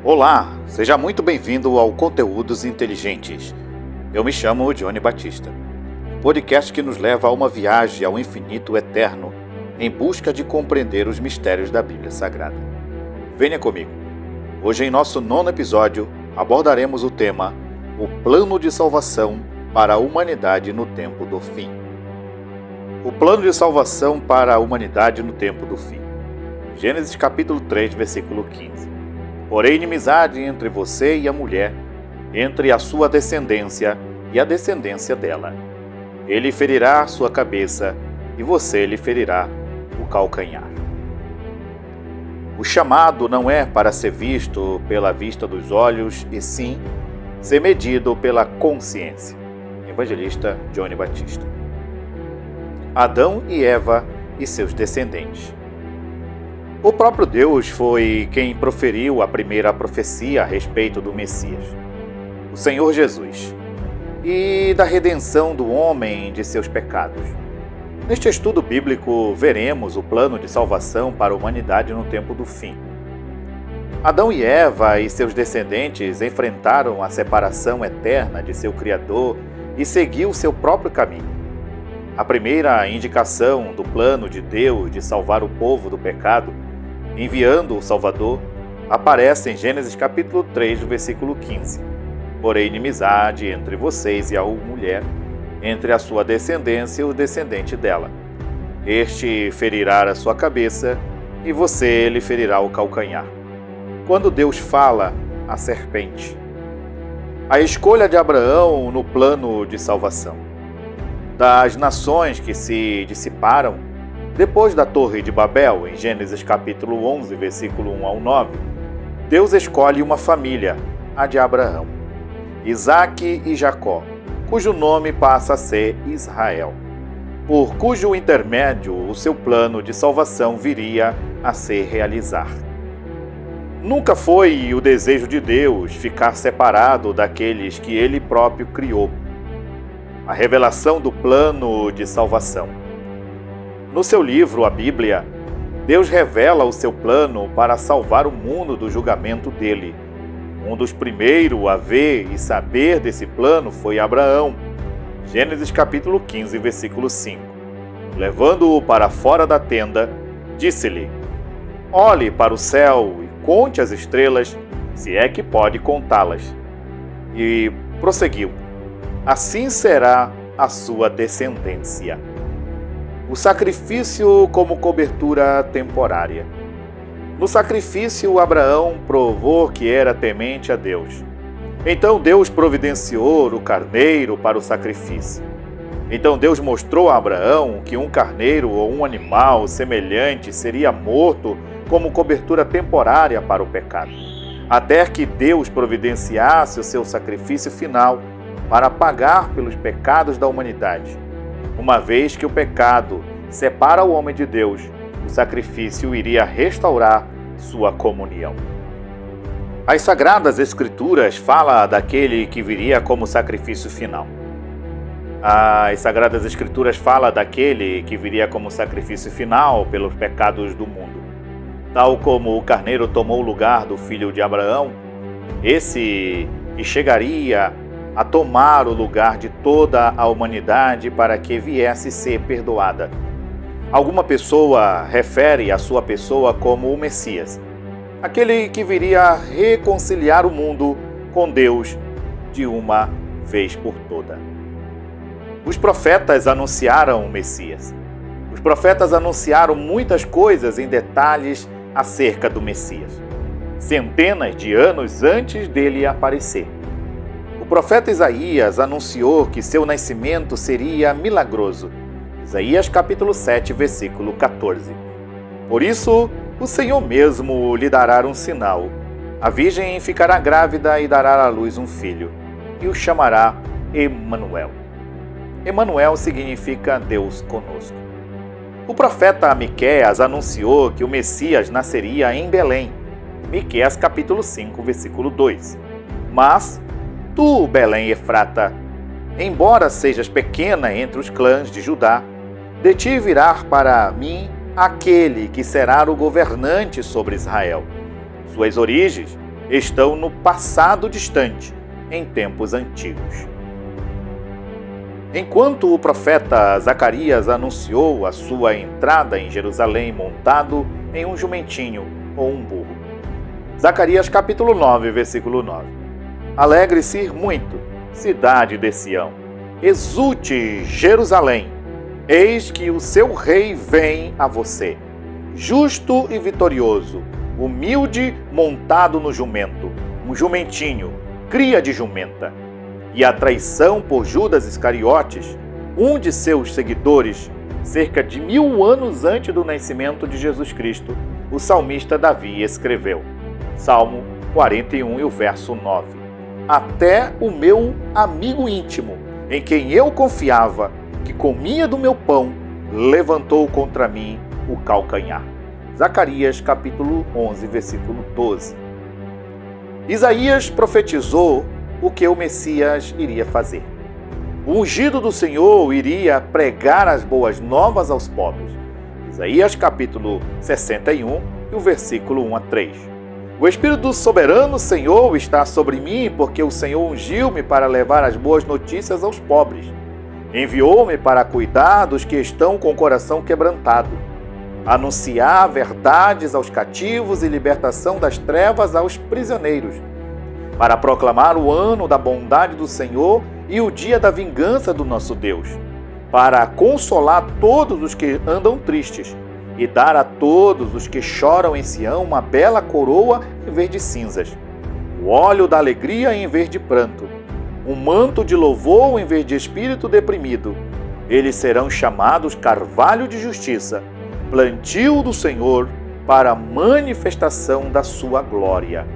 Olá, seja muito bem-vindo ao Conteúdos Inteligentes. Eu me chamo Johnny Batista, podcast que nos leva a uma viagem ao infinito eterno em busca de compreender os mistérios da Bíblia Sagrada. Venha comigo. Hoje, em nosso 9º episódio, abordaremos o tema O Plano de Salvação para a Humanidade no Tempo do Fim. O plano de salvação para a humanidade no tempo do fim. Gênesis capítulo 3, versículo 15. Porém, inimizade entre você e a mulher, entre a sua descendência e a descendência dela. Ele ferirá sua cabeça e você lhe ferirá o calcanhar. O chamado não é para ser visto pela vista dos olhos, e sim ser medido pela consciência. Evangelista Johnny Batista. Adão e Eva e seus descendentes. O próprio Deus foi quem proferiu a primeira profecia a respeito do Messias, o Senhor Jesus, e da redenção do homem de seus pecados. Neste estudo bíblico, veremos o plano de salvação para a humanidade no tempo do fim. Adão e Eva e seus descendentes enfrentaram a separação eterna de seu Criador e seguiu seu próprio caminho. A primeira indicação do plano de Deus de salvar o povo do pecado, enviando o Salvador, aparece em Gênesis capítulo 3, versículo 15. Porém, inimizade entre vocês e a mulher, entre a sua descendência e o descendente dela. Este ferirá a sua cabeça e você lhe ferirá o calcanhar. Quando Deus fala à serpente. A escolha de Abraão no plano de salvação. Das nações que se dissiparam depois da Torre de Babel, em Gênesis capítulo 11, versículo 1 ao 9, Deus escolhe uma família, a de Abraão, Isaque e Jacó, cujo nome passa a ser Israel, por cujo intermédio o seu plano de salvação viria a se realizar. Nunca foi o desejo de Deus ficar separado daqueles que Ele próprio criou. A revelação do plano de salvação. No seu livro, a Bíblia, Deus revela o seu plano para salvar o mundo do julgamento dele. Um dos primeiros a ver e saber desse plano foi Abraão. Gênesis capítulo 15, versículo 5. Levando-o para fora da tenda, disse-lhe: olhe para o céu e conte as estrelas, se é que pode contá-las. E prosseguiu: assim será a sua descendência. O sacrifício como cobertura temporária. No sacrifício, Abraão provou que era temente a Deus. Então Deus providenciou o carneiro para o sacrifício. Então Deus mostrou a Abraão que um carneiro ou um animal semelhante seria morto como cobertura temporária para o pecado, até que Deus providenciasse o seu sacrifício final para pagar pelos pecados da humanidade. Uma vez que o pecado separa o homem de Deus, o sacrifício iria restaurar sua comunhão. As Sagradas Escrituras falam daquele que viria como sacrifício final. As Sagradas Escrituras falam daquele que viria como sacrifício final pelos pecados do mundo. Tal como o carneiro tomou o lugar do filho de Abraão, esse que chegaria a tomar o lugar de toda a humanidade para que viesse ser perdoada. Alguma pessoa refere a sua pessoa como o Messias, aquele que viria a reconciliar o mundo com Deus de uma vez por toda. Os profetas anunciaram o Messias. Os profetas anunciaram muitas coisas em detalhes acerca do Messias, centenas de anos antes dele aparecer. O profeta Isaías anunciou que seu nascimento seria milagroso. Isaías capítulo 7, versículo 14. Por isso, o Senhor mesmo lhe dará um sinal. A virgem ficará grávida e dará à luz um filho, e o chamará Emanuel. Emanuel significa Deus conosco. O profeta Miqueias anunciou que o Messias nasceria em Belém. Miqueias capítulo 5, versículo 2. Mas tu, Belém Efrata, embora sejas pequena entre os clãs de Judá, de ti virá para mim aquele que será o governante sobre Israel. Suas origens estão no passado distante, em tempos antigos. Enquanto o profeta Zacarias anunciou a sua entrada em Jerusalém montado em um jumentinho ou um burro. Zacarias capítulo 9, versículo 9. Alegre-se muito, cidade de Sião. Exulte, Jerusalém. Eis que o seu rei vem a você, justo e vitorioso, humilde, montado no jumento, um jumentinho, cria de jumenta. E a traição por Judas Iscariotes, um de seus seguidores, cerca de 1000 anos antes do nascimento de Jesus Cristo, o salmista Davi escreveu. Salmo 41 e o verso 9. Até o meu amigo íntimo, em quem eu confiava, que comia do meu pão, levantou contra mim o calcanhar. Zacarias capítulo 11, versículo 12. Isaías profetizou o que o Messias iria fazer. O ungido do Senhor iria pregar as boas novas aos pobres. Isaías capítulo 61 e o versículo 1 a 3. O Espírito do soberano Senhor está sobre mim, porque o Senhor ungiu-me para levar as boas notícias aos pobres. Enviou-me para cuidar dos que estão com o coração quebrantado, anunciar verdades aos cativos e libertação das trevas aos prisioneiros, para proclamar o ano da bondade do Senhor e o dia da vingança do nosso Deus, para consolar todos os que andam tristes e dar a todos os que choram em Sião uma bela coroa em vez de cinzas, o óleo da alegria em vez de pranto, um manto de louvor em vez de espírito deprimido. Eles serão chamados carvalho de justiça, plantio do Senhor para a manifestação da sua glória.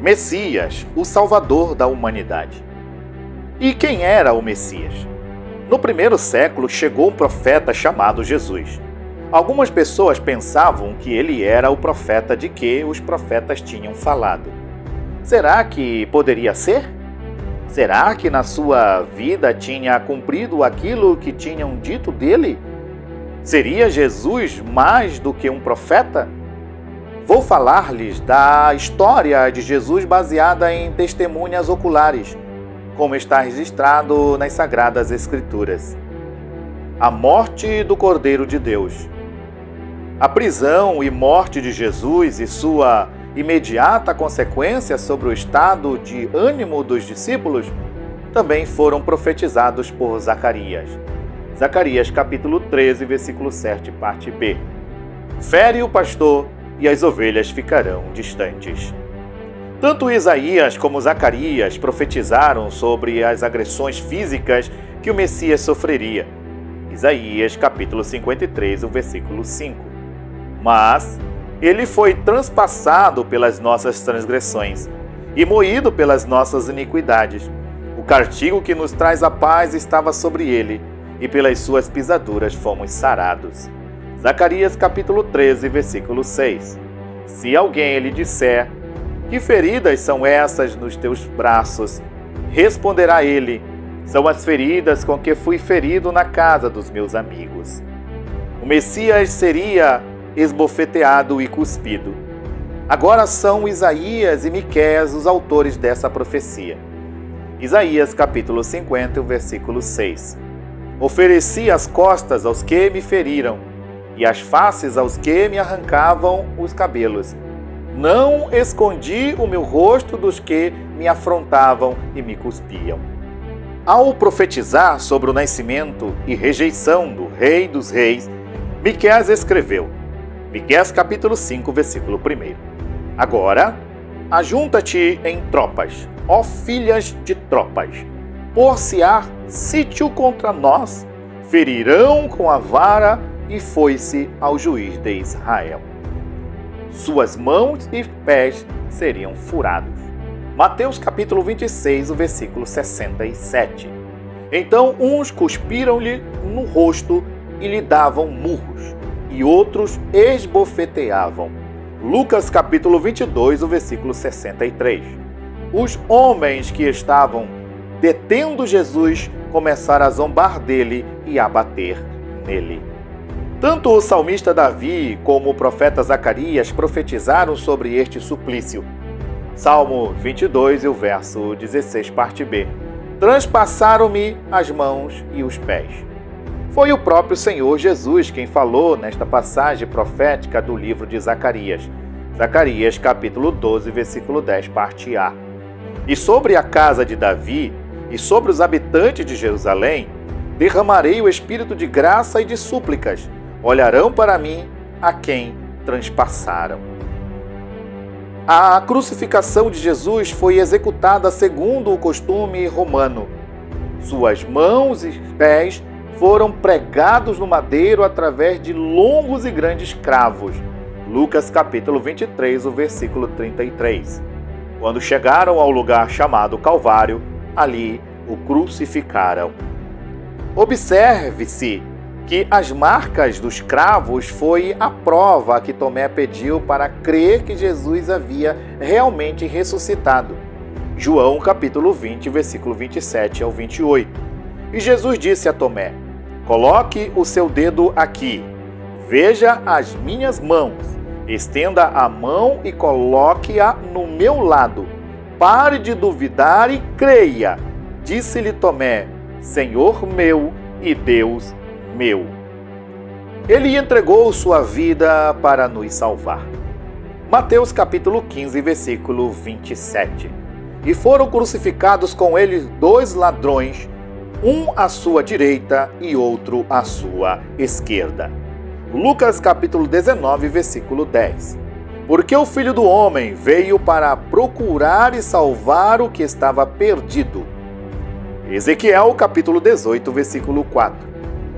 Messias, o Salvador da humanidade. E quem era o Messias? No primeiro século chegou um profeta chamado Jesus. Algumas pessoas pensavam que ele era o profeta de que os profetas tinham falado. Será que poderia ser? Será que na sua vida tinha cumprido aquilo que tinham dito dele? Seria Jesus mais do que um profeta? Vou falar-lhes da história de Jesus baseada em testemunhas oculares, como está registrado nas Sagradas Escrituras. A morte do Cordeiro de Deus. A prisão e morte de Jesus e sua imediata consequência sobre o estado de ânimo dos discípulos também foram profetizados por Zacarias. Zacarias capítulo 13, versículo 7, parte B. Fere o pastor e as ovelhas ficarão distantes. Tanto Isaías como Zacarias profetizaram sobre as agressões físicas que o Messias sofreria. Isaías capítulo 53, o versículo 5. Mas ele foi transpassado pelas nossas transgressões e moído pelas nossas iniquidades. O castigo que nos traz a paz estava sobre ele, e pelas suas pisaduras fomos sarados. Zacarias capítulo 13, versículo 6. Se alguém lhe disser, que feridas são essas nos teus braços? Responderá ele, são as feridas com que fui ferido na casa dos meus amigos. O Messias seria esbofeteado e cuspido. Agora são Isaías e Miqueias os autores dessa profecia. Isaías capítulo 50, versículo 6. Ofereci as costas aos que me feriram, e as faces aos que me arrancavam os cabelos. Não escondi o meu rosto dos que me afrontavam e me cuspiam. Ao profetizar sobre o nascimento e rejeição do Rei dos Reis, Miqueias escreveu, Miqueias capítulo 5, versículo 1. Agora, ajunta-te em tropas, ó filhas de tropas, por-se-á sítio contra nós, ferirão com a vara e foi-se ao juiz de Israel. Suas mãos e pés seriam furados. Mateus capítulo 26, o versículo 67. Então uns cuspiram-lhe no rosto e lhe davam murros, e outros esbofeteavam. Lucas capítulo 22, o versículo 63. Os homens que estavam detendo Jesus começaram a zombar dele e a bater nele. Tanto o salmista Davi como o profeta Zacarias profetizaram sobre este suplício. Salmo 22 e o verso 16, parte B. Transpassaram-me as mãos e os pés. Foi o próprio Senhor Jesus quem falou nesta passagem profética do livro de Zacarias. Zacarias, capítulo 12, versículo 10, parte A. E sobre a casa de Davi e sobre os habitantes de Jerusalém, derramarei o espírito de graça e de súplicas. Olharão para mim a quem transpassaram. A crucificação de Jesus foi executada segundo o costume romano. Suas mãos e pés foram pregados no madeiro através de longos e grandes cravos. Lucas capítulo 23, o versículo 33. Quando chegaram ao lugar chamado Calvário, ali o crucificaram. Observe-se que as marcas dos cravos foi a prova que Tomé pediu para crer que Jesus havia realmente ressuscitado. João capítulo 20, versículo 27 ao 28. E Jesus disse a Tomé: coloque o seu dedo aqui, veja as minhas mãos, estenda a mão e coloque-a no meu lado. Pare de duvidar e creia. Disse-lhe Tomé: Senhor meu e Deus meu. Ele entregou sua vida para nos salvar. Mateus capítulo 15, versículo 27. E foram crucificados com ele 2 ladrões, um à sua direita e outro à sua esquerda. Lucas capítulo 19, versículo 10. Porque o Filho do Homem veio para procurar e salvar o que estava perdido. Ezequiel capítulo 18, versículo 4.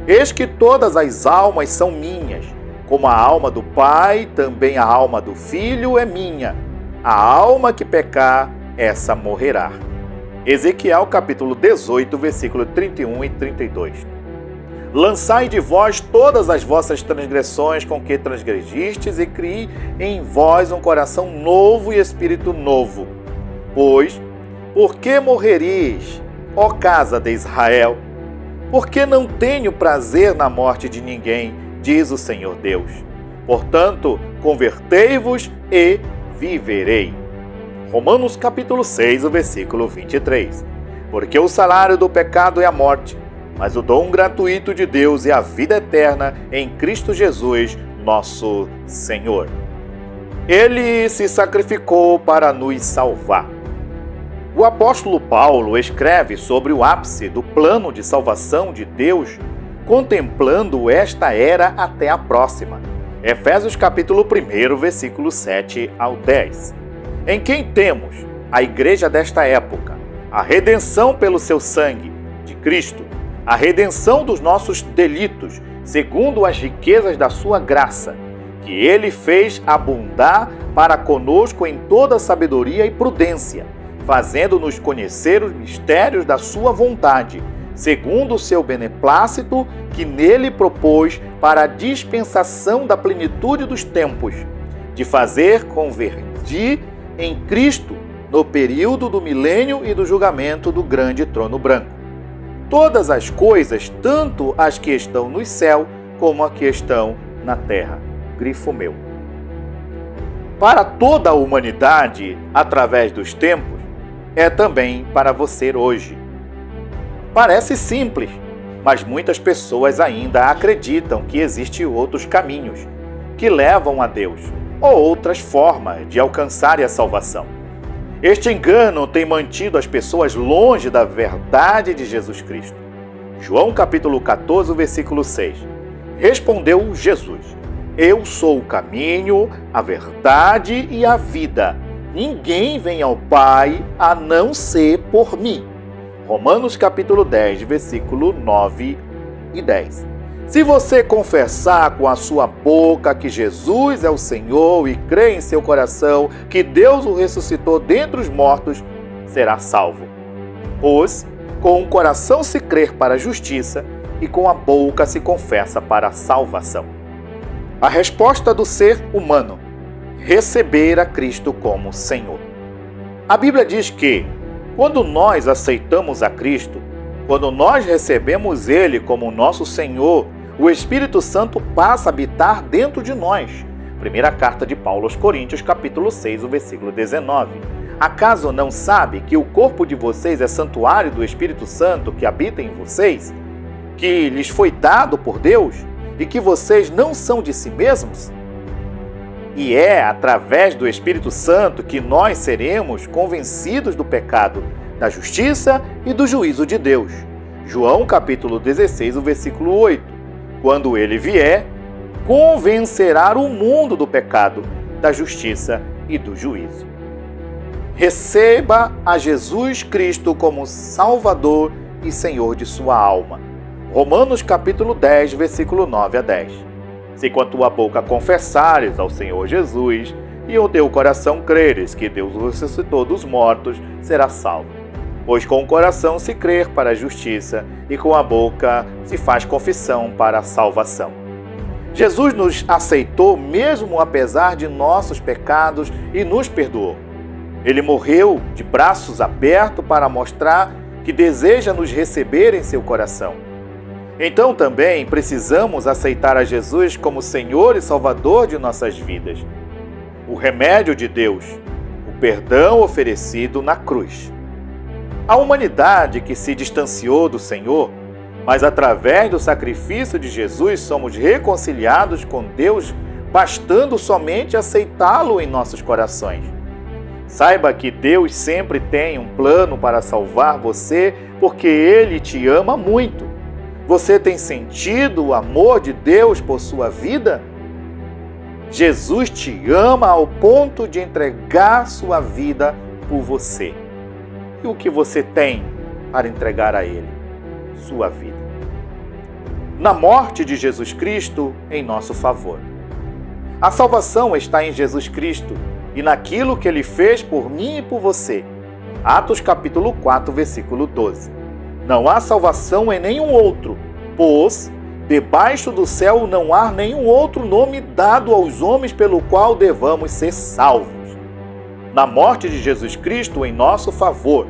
Eis que todas as almas são minhas, como a alma do Pai, também a alma do Filho é minha. A alma que pecar, essa morrerá. Ezequiel capítulo 18, versículo 31 e 32. Lançai de vós todas as vossas transgressões com que transgregistes e crie em vós um coração novo e espírito novo. Pois, por que morrereis, ó casa de Israel? Porque não tenho prazer na morte de ninguém, diz o Senhor Deus. Portanto, convertei-vos e viverei. Romanos capítulo 6, o versículo 23. Porque o salário do pecado é a morte, mas o dom gratuito de Deus é a vida eterna em Cristo Jesus, nosso Senhor. Ele se sacrificou para nos salvar. O apóstolo Paulo escreve sobre o ápice do plano de salvação de Deus, contemplando esta era até a próxima. Efésios capítulo 1, versículo 7 ao 10. Em quem temos a igreja desta época, a redenção pelo seu sangue, de Cristo, a redenção dos nossos delitos, segundo as riquezas da sua graça, que ele fez abundar para conosco em toda sabedoria e prudência, fazendo-nos conhecer os mistérios da sua vontade, segundo o seu beneplácito, que nele propôs para a dispensação da plenitude dos tempos, de fazer convergir em Cristo no período do milênio e do julgamento do grande trono branco. Todas as coisas, tanto as que estão no céu como as que estão na terra. Grifo meu. Para toda a humanidade, através dos tempos, é também para você hoje. Parece simples, mas muitas pessoas ainda acreditam que existem outros caminhos que levam a Deus, ou outras formas de alcançar a salvação. Este engano tem mantido as pessoas longe da verdade de Jesus Cristo. João capítulo 14, versículo 6. Respondeu Jesus: Eu sou o caminho, a verdade e a vida. Ninguém vem ao Pai a não ser por mim. Romanos capítulo 10, versículo 9 e 10. Se você confessar com a sua boca que Jesus é o Senhor e crer em seu coração que Deus o ressuscitou dentre os mortos, será salvo. Pois com o coração se crer para a justiça e com a boca se confessa para a salvação. A resposta do ser humano: receber a Cristo como Senhor. A Bíblia diz que, quando nós aceitamos a Cristo, quando nós recebemos Ele como nosso Senhor, o Espírito Santo passa a habitar dentro de nós. Primeira carta de Paulo aos Coríntios, capítulo 6, o versículo 19. Acaso não sabe que o corpo de vocês é santuário do Espírito Santo que habita em vocês, que lhes foi dado por Deus e que vocês não são de si mesmos? E é através do Espírito Santo que nós seremos convencidos do pecado, da justiça e do juízo de Deus. João capítulo 16, o versículo 8. Quando ele vier, convencerá o mundo do pecado, da justiça e do juízo. Receba a Jesus Cristo como Salvador e Senhor de sua alma. Romanos capítulo 10, versículo 9 a 10. Se com a tua boca confessares ao Senhor Jesus e o teu coração creres que Deus o ressuscitou dos mortos, serás salvo. Pois com o coração se crê para a justiça e com a boca se faz confissão para a salvação. Jesus nos aceitou mesmo apesar de nossos pecados e nos perdoou. Ele morreu de braços abertos para mostrar que deseja nos receber em seu coração. Então também precisamos aceitar a Jesus como Senhor e Salvador de nossas vidas. O remédio de Deus, o perdão oferecido na cruz. A humanidade que se distanciou do Senhor, mas através do sacrifício de Jesus somos reconciliados com Deus, bastando somente aceitá-lo em nossos corações. Saiba que Deus sempre tem um plano para salvar você, porque Ele te ama muito. Você tem sentido o amor de Deus por sua vida? Jesus te ama ao ponto de entregar sua vida por você. E o que você tem para entregar a Ele? Sua vida. Na morte de Jesus Cristo em nosso favor. A salvação está em Jesus Cristo e naquilo que Ele fez por mim e por você. Atos capítulo 4, versículo 12. Não há salvação em nenhum outro, pois debaixo do céu não há nenhum outro nome dado aos homens pelo qual devamos ser salvos. Na morte de Jesus Cristo em nosso favor.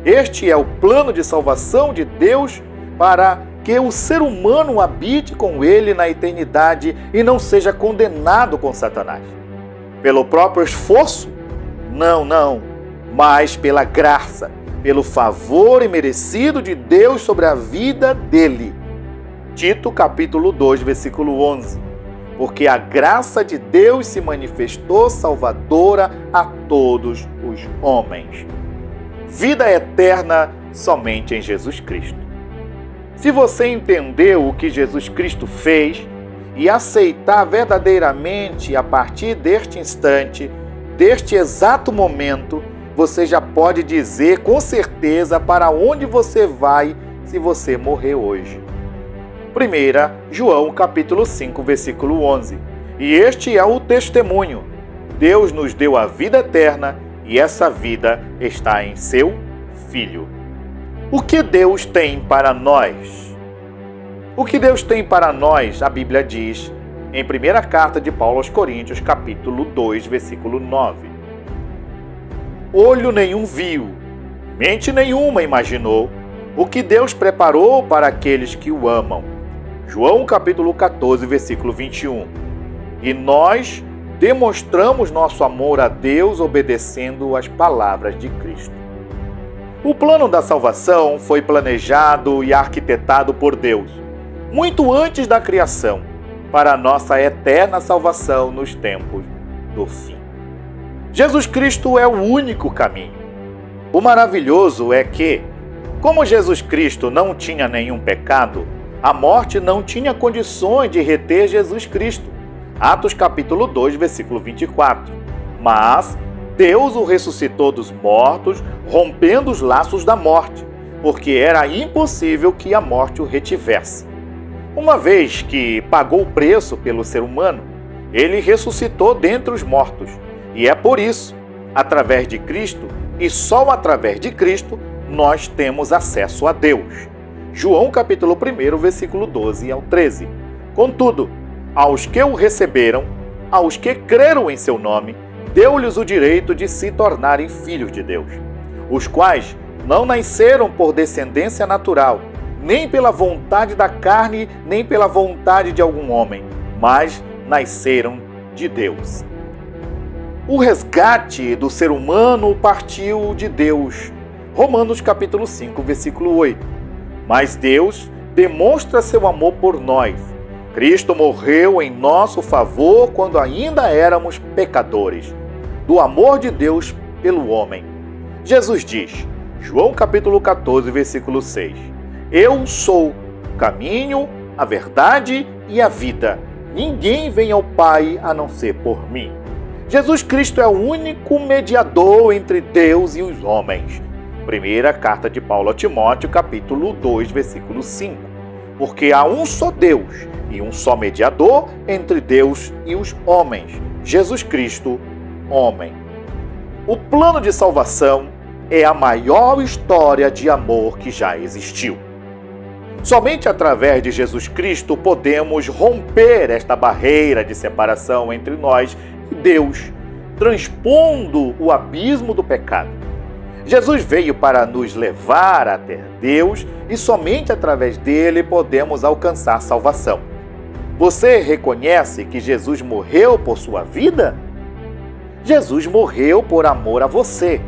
Este é o plano de salvação de Deus para que o ser humano habite com Ele na eternidade e não seja condenado com Satanás. Pelo próprio esforço? Não, mas pela graça, pelo favor imerecido de Deus sobre a vida dele. Tito capítulo 2, versículo 11. Porque a graça de Deus se manifestou salvadora a todos os homens. Vida eterna somente em Jesus Cristo. Se você entendeu o que Jesus Cristo fez e aceitar verdadeiramente a partir deste instante, deste exato momento, você já pode dizer com certeza para onde você vai se você morrer hoje. 1 João capítulo 5, versículo 11. E este é o testemunho. Deus nos deu a vida eterna e essa vida está em seu Filho. O que Deus tem para nós? O que Deus tem para nós, a Bíblia diz em 1ª carta de Paulo aos Coríntios, capítulo 2, versículo 9. Olho nenhum viu, mente nenhuma imaginou o que Deus preparou para aqueles que o amam. João capítulo 14, versículo 21. E nós demonstramos nosso amor a Deus obedecendo às palavras de Cristo. O plano da salvação foi planejado e arquitetado por Deus, muito antes da criação, para a nossa eterna salvação nos tempos do fim. Jesus Cristo é o único caminho. O maravilhoso é que, como Jesus Cristo não tinha nenhum pecado, a morte não tinha condições de reter Jesus Cristo. Atos capítulo 2, versículo 24. Mas Deus o ressuscitou dos mortos, rompendo os laços da morte, porque era impossível que a morte o retivesse. Uma vez que pagou o preço pelo ser humano, ele ressuscitou dentre os mortos. E é por isso, através de Cristo, e só através de Cristo, nós temos acesso a Deus. João capítulo 1, versículo 12 ao 13. Contudo, aos que o receberam, aos que creram em seu nome, deu-lhes o direito de se tornarem filhos de Deus, os quais não nasceram por descendência natural, nem pela vontade da carne, nem pela vontade de algum homem, mas nasceram de Deus. O resgate do ser humano partiu de Deus. Romanos capítulo 5, versículo 8. Mas Deus demonstra seu amor por nós. Cristo morreu em nosso favor quando ainda éramos pecadores. Do amor de Deus pelo homem. Jesus diz, João capítulo 14, versículo 6. Eu sou o caminho, a verdade e a vida. Ninguém vem ao Pai a não ser por mim. Jesus Cristo é o único mediador entre Deus e os homens. Primeira carta de Paulo a Timóteo, capítulo 2, versículo 5. Porque há um só Deus e um só mediador entre Deus e os homens, Jesus Cristo, homem. O plano de salvação é a maior história de amor que já existiu. Somente através de Jesus Cristo podemos romper esta barreira de separação entre nós e Deus, transpondo o abismo do pecado. Jesus veio para nos levar até Deus e somente através dele podemos alcançar salvação. Você reconhece que Jesus morreu por sua vida? Jesus morreu por amor a você.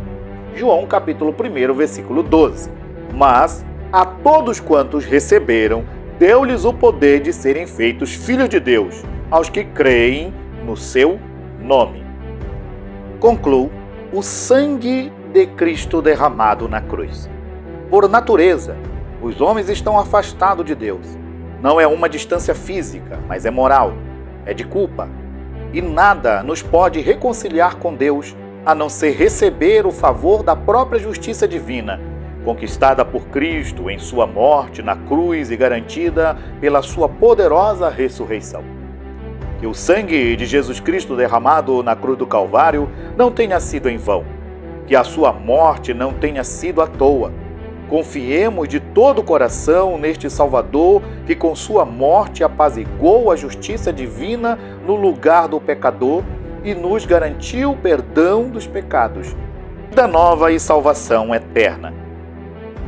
João capítulo 1, versículo 12. Mas a todos quantos receberam, deu-lhes o poder de serem feitos filhos de Deus, aos que creem no seu nome. Concluo, o sangue de Cristo derramado na cruz. Por natureza, os homens estão afastados de Deus. Não é uma distância física, mas é moral, é de culpa. E nada nos pode reconciliar com Deus, a não ser receber o favor da própria justiça divina, conquistada por Cristo em sua morte na cruz e garantida pela sua poderosa ressurreição. Que o sangue de Jesus Cristo derramado na cruz do Calvário não tenha sido em vão. Que a sua morte não tenha sido à toa. Confiemos de todo o coração neste Salvador que com sua morte apaziguou a justiça divina no lugar do pecador e nos garantiu o perdão dos pecados, vida nova e salvação eterna.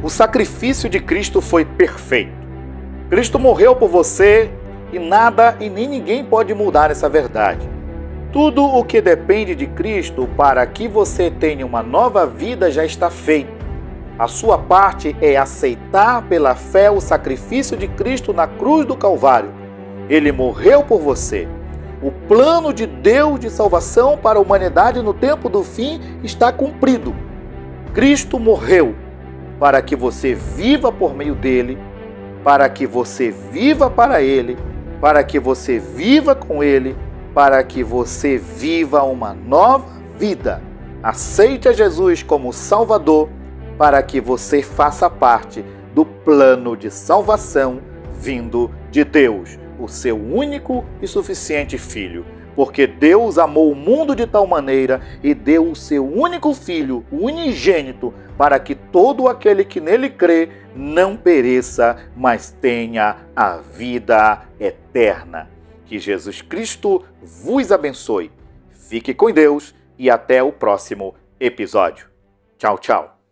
O sacrifício de Cristo foi perfeito. Cristo morreu por você e nada e nem ninguém pode mudar essa verdade. Tudo o que depende de Cristo para que você tenha uma nova vida já está feito. A sua parte é aceitar pela fé o sacrifício de Cristo na cruz do Calvário. Ele morreu por você. O plano de Deus de salvação para a humanidade no tempo do fim está cumprido. Cristo morreu para que você viva por meio dele, para que você viva para ele, para que você viva com ele, para que você viva uma nova vida. Aceite a Jesus como Salvador, para que você faça parte do plano de salvação vindo de Deus, o seu único e suficiente Filho. Porque Deus amou o mundo de tal maneira e deu o seu único Filho, o unigênito, para que todo aquele que nele crê não pereça, mas tenha a vida eterna. Que Jesus Cristo vos abençoe. Fique com Deus e até o próximo episódio. Tchau, tchau.